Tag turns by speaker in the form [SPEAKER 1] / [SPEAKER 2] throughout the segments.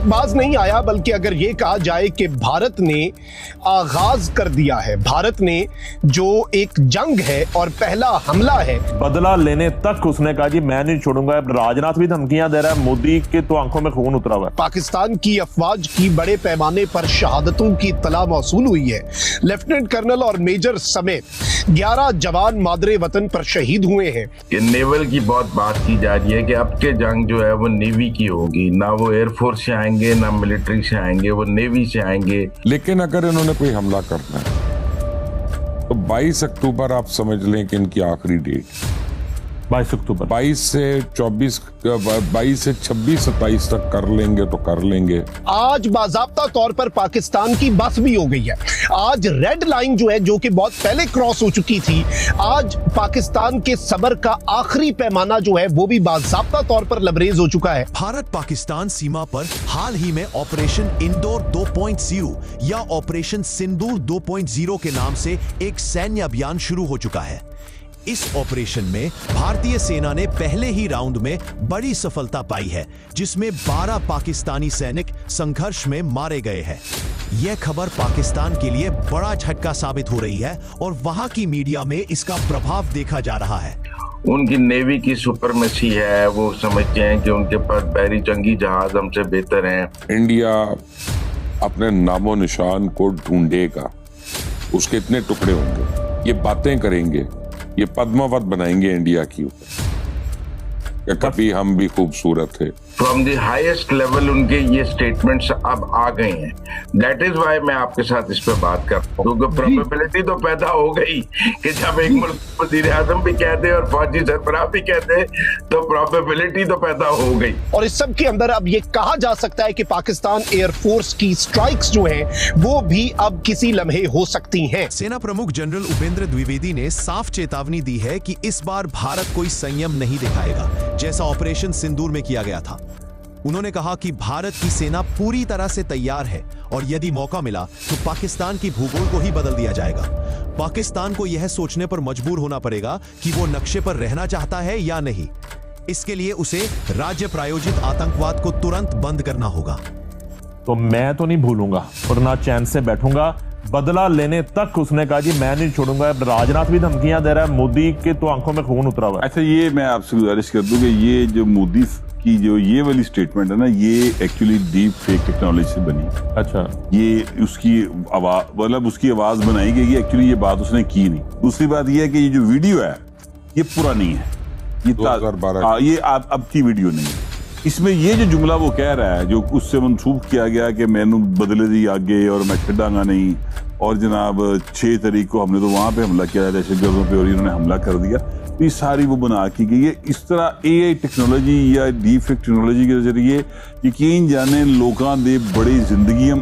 [SPEAKER 1] तक बाज नहीं आया, बल्कि अगर ये कहा जाए कि भारत ने आगाज कर दिया है, भारत ने जो एक जंग है और पहला हमला है,
[SPEAKER 2] बदला लेने तक उसने कहा जी मैं नहीं छोड़ूंगा। राजनाथ भी धमकियां दे रहा है, मोदी के तो आंखों में खून उतरा हुआ है।
[SPEAKER 1] पाकिस्तान की अफवाज की बड़े पैमाने पर शहादतों की इत्तला मौसूल हुई है। लेफ्टिनेंट कर्नल और मेजर समेत 11 जवान मादरे वतन पर शहीद हुए हैं।
[SPEAKER 3] नेवल की बहुत बात की जा रही है कि अब के जंग जो है वो नेवी की होगी, ना वो एयरफोर्स से आएंगे ना मिलिट्री से आएंगे, वो नेवी से आएंगे।
[SPEAKER 4] लेकिन अगर इन्होंने कोई हमला करना है तो 22 अक्टूबर आप समझ लें कि इनकी आखिरी डेट
[SPEAKER 2] 22 अक्टूबर
[SPEAKER 4] 22 से 26 27 तक कर लेंगे तो कर लेंगे।
[SPEAKER 1] आज बाज़ाब्ता तौर पर पाकिस्तान की बस भी हो गई है। आज रेड लाइन जो है, जो कि बहुत पहले क्रॉस हो चुकी थी, आज पाकिस्तान के सबर का आखिरी पैमाना जो है वो भी बाज़ाब्ता तौर पर लबरेज हो चुका है।
[SPEAKER 5] भारत पाकिस्तान सीमा पर हाल ही में ऑपरेशन इंदौर 2.0 या ऑपरेशन सिंदूर 2.0 के नाम से एक सैन्य अभियान शुरू हो चुका है। इस ऑपरेशन में भारतीय सेना ने पहले ही राउंड में बड़ी सफलता पाई है, जिसमें 12 पाकिस्तानी सैनिक संघर्ष में मारे गए हैं। यह खबर पाकिस्तान के लिए बड़ा झटका साबित हो रही है और वहां की मीडिया में इसका प्रभाव देखा जा रहा है।
[SPEAKER 3] उनकी नेवी की सुपरमेसी है, वो समझते हैं कि उनके पास बहरी जंगी जहाज हमसे बेहतर हैं।
[SPEAKER 4] इंडिया अपने नामो निशान को ढूंढेगा, उसके इतने टुकड़े होंगे, ये बातें करेंगे, ये पद्मावत बनाएंगे इंडिया की ऊपर कि कभी हम भी खूबसूरत थे।
[SPEAKER 3] फ्रॉम द हाईएस्ट लेवल उनके ये स्टेटमेंट्स अब आ गए हैं। दैट इज वाई मैं आपके साथ इस पे बात कर रहा हूँ, क्योंकि प्रोबेबिलिटी तो पैदा हो गई कि जब एक मुल्क वज़ीर आज़म भी कहते और फौजी सरबराह भी कहते तो प्रोबेबिलिटी तो पैदा हो गई।
[SPEAKER 1] और इस सब के अंदर अब ये कहा जा सकता है कि पाकिस्तान एयरफोर्स की स्ट्राइक्स जो हैं वो भी अब किसी लम्हे हो सकती हैं।
[SPEAKER 5] सेना प्रमुख जनरल उपेंद्र द्विवेदी ने साफ चेतावनी दी है कि इस बार भारत कोई संयम नहीं दिखाएगा, जैसा ऑपरेशन सिंदूर में किया गया था। उन्होंने कहा कि भारत की सेना पूरी तरह से तैयार है और यदि मौका मिला तो पाकिस्तान की भूगोल को ही बदल दिया जाएगा। पाकिस्तान को यह सोचने पर मजबूर होना पड़ेगा कि वो नक्शे पर रहना चाहता है या नहीं। इसके लिए उसे राज्य प्रायोजित आतंकवाद को तुरंत बंद करना होगा।
[SPEAKER 2] तो मैं तो नहीं भूलूंगा और ना चैन से बैठूंगा, बदला लेने तक उसने कहा जी मैं नहीं छोड़ूंगा। राजनाथ भी धमकियां दे रहा है, मोदी के तो आंखों में खून उतरा हुआ है।
[SPEAKER 6] अच्छा, ये मैं आपसे गुजारिश कर दूं कि ये जो मोदी की जो ये वाली स्टेटमेंट है ना, ये एक्चुअली डीप फेक टेक्नोलॉजी से बनी।
[SPEAKER 2] अच्छा, ये
[SPEAKER 6] उसकी आवाज, मतलब उसकी आवाज बनाई गई, एक्चुअली ये बात उसने की नहीं। दूसरी बात ये है कि ये जो वीडियो है ये पुरानी है, ये
[SPEAKER 4] 2012
[SPEAKER 6] ये अब की वीडियो नहीं है। इसमें ये जो जुमला वो कह रहा है, जो उससे मंसूब किया गया कि मैंने बदले दी आगे और मैं छड़ांगा नहीं, और जनाब 6 तारीख को हमने तो वहां पे हमला किया दहशतगर्दों पे और इन्होंने हमला कर दिया, तो ये सारी वो बना की गई है। इस तरह एआई टेक्नोलॉजी या डीप फेक टेक्नोलॉजी के जरिए यकीन जाने लोगों दे बड़ी जिंदगी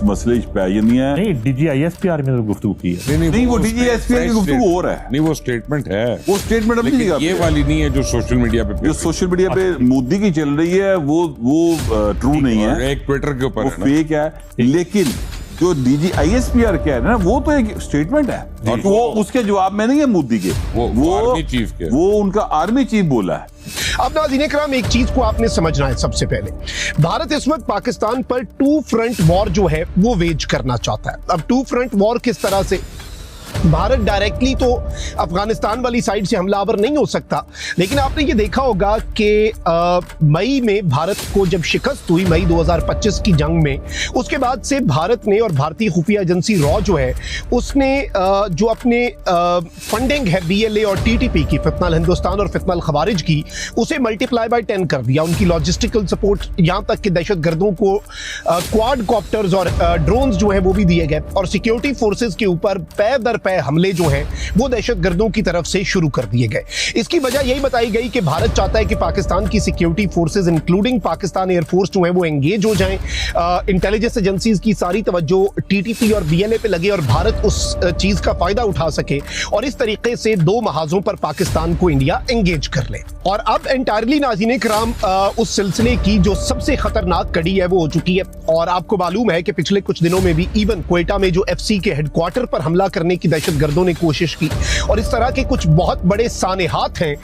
[SPEAKER 6] मसले पै जांदियां।
[SPEAKER 2] नहीं, डीजीआईएसपी आर्मी ने गुफ्तगू की है।
[SPEAKER 6] नहीं, वो डीजीआईएसपी की गुफ्तगू और है।
[SPEAKER 4] नहीं, वो स्टेटमेंट है,
[SPEAKER 6] वो स्टेटमेंट अपनी जगह
[SPEAKER 4] ये वाली नहीं है जो सोशल मीडिया पे
[SPEAKER 6] मोदी की चल रही है, वो ट्रू नहीं है,
[SPEAKER 4] एक ट्विटर के ऊपर
[SPEAKER 6] वो फेक है। लेकिन जो डीजीआईएसपीआर कह रहे हैं ना, वो तो एक स्टेटमेंट है और वो उसके जवाब में नहीं है मोदी के, वो आर्मी चीफ के, वो उनका आर्मी चीफ बोला है।
[SPEAKER 1] अब नाज़रीन इकराम, एक चीज को आपने समझना है। सबसे पहले भारत इस वक्त पाकिस्तान पर 2 फ्रंट वॉर जो है वो वेज करना चाहता है। अब 2 फ्रंट वॉर किस तरह से? भारत डायरेक्टली तो अफगानिस्तान वाली साइड से हमलावर नहीं हो सकता, लेकिन आपने ये देखा होगा कि मई में भारत को जब शिकस्त हुई, मई 2025 की जंग में, उसके बाद से भारत ने और भारतीय खुफिया एजेंसी रॉ जो है उसने जो अपने फंडिंग है बीएलए और टीटीपी की, फितनल हिंदुस्तान और फितनल खवारिज की, उसे मल्टीप्लाई बाय 10 कर दिया। उनकी लॉजिस्टिकल सपोर्ट, यहाँ तक कि दहशतगर्दों को क्वाड कॉप्टर्स और ड्रोन्स जो है वो भी दिए गए और सिक्योरिटी फोर्सेज के ऊपर पै दर पै हमले जो हैं वो दहशतगर्दों की तरफ से शुरू कर दिए गए। इसकी वजह यही बताई गई कि भारत चाहता है कि पाकिस्तान की security forces including Pakistan air force जो है वो एंगेज हो जाएं, इंटेलिजेंस एजेंसीज की सारी तवज्जो टीटीपी और बीएलए पे लगे और भारत उस चीज का फायदा उठा सके और इस तरीके से 2 महाजों पर पाकिस्तान को इंडिया एंगेज कर ले। और अब एंटायरली नाज़रीन किराम उस सिलसिले की जो सबसे खतरनाक कड़ी है वो हो चुकी है। और आपको मालूम है कि पिछले कुछ दिनों में भी इवन क्वेटा में जो एफसी के हेडक्वार्टर पर हमला करने की दहशतगर्दों ने कोशिश की। और इस तरह के कुछ बहुत बड़े सानेहात हैं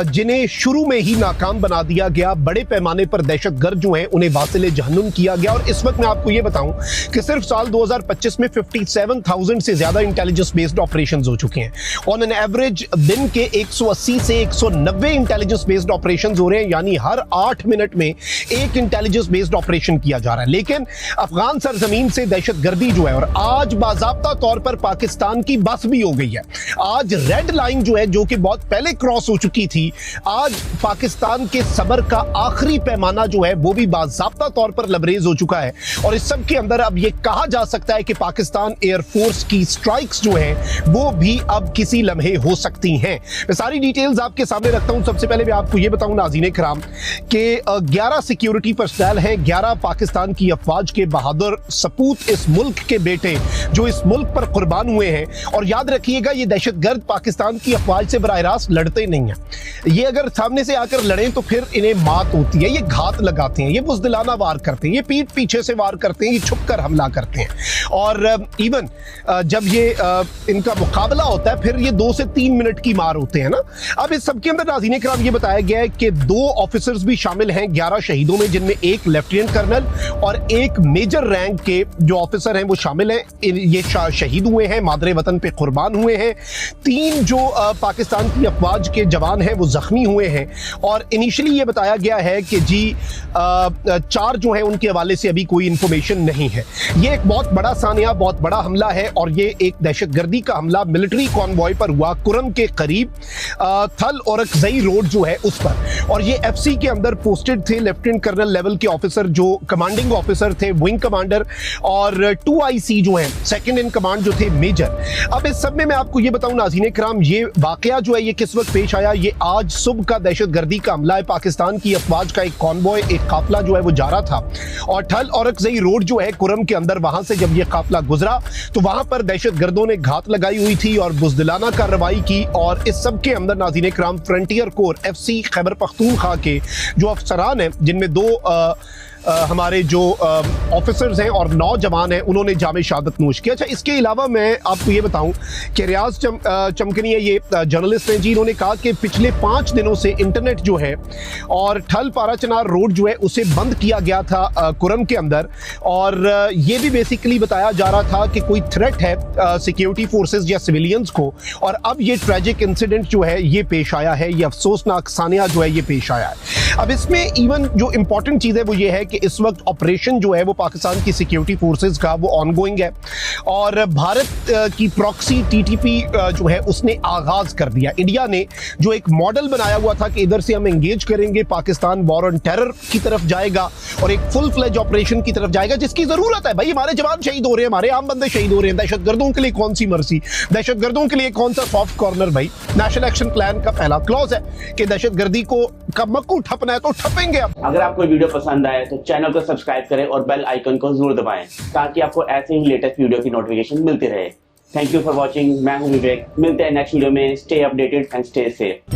[SPEAKER 1] जिन्हें शुरू में ही नाकाम बना दिया गया। बड़े पैमाने पर दहशतगर्द जो हैं उन्हें वासिले जहन्नुम किया गया। और इस वक्त मैं आपको यह बताऊं कि सिर्फ साल 2025 में 57,000 से ज्यादा इंटेलिजेंस बेस्ड ऑपरेशंस हो चुके हैं। ऑन एन एवरेज दिन के 180 से 190 इंटेलिजेंस बेस्ड ऑपरेशंस हो रहे हैं, यानी हर 8 मिनट में एक इंटेलिजेंस बेस्ड ऑपरेशन किया जा रहा है। लेकिन अफगान सरजमीन से दहशतगर्दी जो है, और आज बाज़ाब्ता तौर पर पाकिस्तान की बस भी हो गई है। आज रेड लाइन जो है, जो कि बहुत पहले क्रॉस हो चुकी थी, आज पाकिस्तान के सबर का आखिरी पैमाना जो है वो भी बाज़ाब्ता तौर पर लबरेज हो चुका है। और इस सब के अंदर अब यह कहा जा सकता है कि पाकिस्तान एयरफोर्स की स्ट्राइक्स जो है वो भी अब किसी लम्हे हो सकती हैं। मैं सारी डिटेल्स आपके सामने रखता हूं। सबसे पहले मैं आपको यह बताऊं नाज़रीन किराम कि 11 सिक्योरिटी पर्सनल हैं, 11 पाकिस्तान की अफवाज के बहादुर सपूत, इस मुल्क के बेटे जो इस मुल्क पर कुर्बान हुए हैं। और याद रखिएगा, ये दहशतगर्द पाकिस्तान की अफवाज से बराह रास्त लड़ते नहीं हैं। ये अगर सामने से आकर लड़ें तो फिर इन्हें मात होती है। ये घात लगाते हैं, ये बुज़दिलाना वार करते हैं, ये पीठ पीछे से वार करते हैं, ये छुपकर हमला करते हैं। और इवन जब ये इनका मुकाबला होता है फिर ये 2 से 3 मिनट की मार होते हैं ना। अब इस सबके अंदर नाज़रीन किराम ये बताया गया है कि 2 ऑफिसर्स भी शामिल हैं 11 शहीदों में, जिनमें एक लेफ्टिनेंट कर्नल और एक मेजर रैंक के जो ऑफिसर हैं वो शामिल हैं। ये शहीद हुए हैं, मादरे वतन पे कुर्बान हुए हैं। 3 जो पाकिस्तान की अफवाज के जवान हैं वो जख्मी हुए हैं। और इनिशियली ये बताया गया है कि जी 4 जो हैं उनके हवाले से अभी कोई इंफॉर्मेशन नहीं है। ये एक बहुत बड़ा सानिया, बहुत बड़ा हमला है। और ये एक दहशतगर्दी का हमला मिलिट्री कॉन्वॉय पर हुआ, कुरम के करीब थल और अकजई रोड जो है उस पर। और ये एफसी के अंदर पोस्टेड थे लेफ्टिनेंट कर्नल लेवल के ऑफिसर, जो कमांडिंग ऑफिसर थे, विंग कमांडर, और 2IC जो है सेकंड इन कमांड जो थे मेजर। अब इस सब में मैं आपको ये बताऊं नाज़रीन किराम, ये वाकया जो है ये किस वक्त पेश आया। ये आज सुबह का दहशतगर्दी का हमला है। पाकिस्तान की अफवाज का एक कॉन्वॉय, एक काफिला जो है वो जा रहा था और ठल और अकजई रोड जो है कुरम के अंदर, वहां से जब ये काफिला गुजरा तो वहां पर दहशतगर्दों ने घात लगाई हुई थी और बुज़दिलाना कार्रवाई की। और इस सब के अंदर नाज़रीन किराम frontier corps FC Khyber Pakhtunkhwa के जो अफसरान हैं, जिनमें 2 हमारे जो ऑफिसर्स हैं और नौजवान हैं, उन्होंने जामे शहादत नोश किया। अच्छा, इसके अलावा मैं आपको ये बताऊं कि रियाज चमकनिया ये जर्नलिस्ट हैं जी, इन्होंने कहा कि पिछले 5 दिनों से इंटरनेट जो है और ठल पाराचनार रोड जो है उसे बंद किया गया था कुरम के अंदर। और ये भी बेसिकली बताया जा रहा था कि कोई थ्रेट है सिक्योरिटी फोर्सेस या सिविलियंस को। और अब ये ट्रेजिक इंसिडेंट जो है ये पेश आया है, ये अफसोसनाक सानिया जो है ये पेश आया है। अब इसमें इवन जो इंपॉर्टेंट चीज़ है वो ये है कि इस वक्त ऑपरेशन जो है वो पाकिस्तान की सिक्योरिटी फोर्सेस का वो ऑनगोइंग है। और भारत की प्रॉक्सी TTP जो है उसने आगाज कर दिया। इंडिया ने जो एक मॉडल बनाया हुआ था कि इधर से हम एंगेज करेंगे, पाकिस्तान वॉर ऑन टेरर की तरफ जाएगा और एक फुल फ्लेज ऑपरेशन की तरफ जाएगा, जिसकी जरूरत है। भाई, हमारे जवान शहीद हो रहे हैं, हमारे आम बंदे शहीद हो रहे हैं। दहशतगर्दों के लिए कौन सी मर्सी, दहशतगर्दों के लिए कौन सा सॉफ्ट कॉर्नर। भाई, नेशनल एक्शन प्लान का पहला क्लॉज है कि दहशतगर्दी को कमक्कू ठपना है तो ठपेंगे।
[SPEAKER 7] अगर आपको वीडियो पसंद आए तो चैनल को सब्सक्राइब करें और बेल आइकन को जरूर दबाएं ताकि आपको ऐसे ही लेटेस्ट वीडियो की नोटिफिकेशन मिलती रहे। Thank you for watching. मैं हूं विवेक। मिलते हैं नेक्स्ट वीडियो में। Stay updated and stay safe.